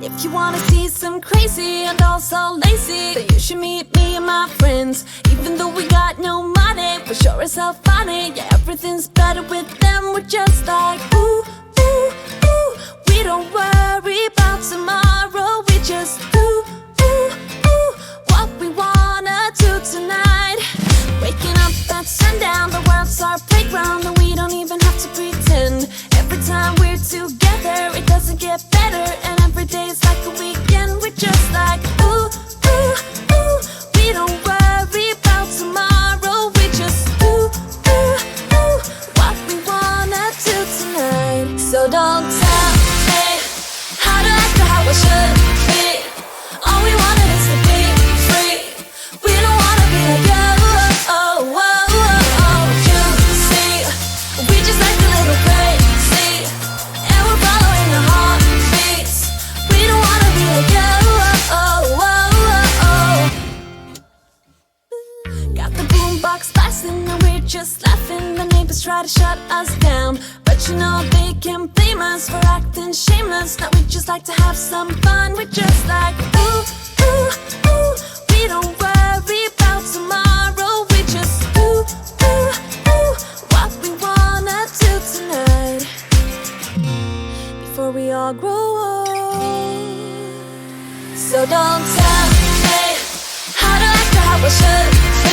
If you wanna see some crazy and also lazy, then you should meet me and my friends. Even though we got no money, we're sure as hell funny. Yeah, everything's better with them. We're just like ooh, ooh, ooh. We don't worry about tomorrow. We just ooh, ooh, ooh. What we wanna do tonight. Waking up at sundown, the world's our playground, and we don't even have to pretend. Every time we're together, it doesn't get better, and every day's like a weekend. We're just like ooh, ooh, ooh. We don't worry about tomorrow. We just ooh, ooh, ooh. What we wanna do tonight. So don't tell me how to act or how I should be. All we wanted is to be free. We don't wanna be like you. Oh, oh, oh, oh. You see, we just like a little crazy, and we're following our heartbeats. We don't wanna be like you. Oh, oh, oh, oh. Got the boombox blasting and we're just laughing. The neighbors try to shut us down, but you know they can't blame us for acting shameless. Now we just like to have some fun. We're just like ooh, ooh, ooh. We don't worry about tomorrow. We just ooh, ooh, ooh. What we wanna do tonight before we all grow old. So don't tell me how to act or how I should be.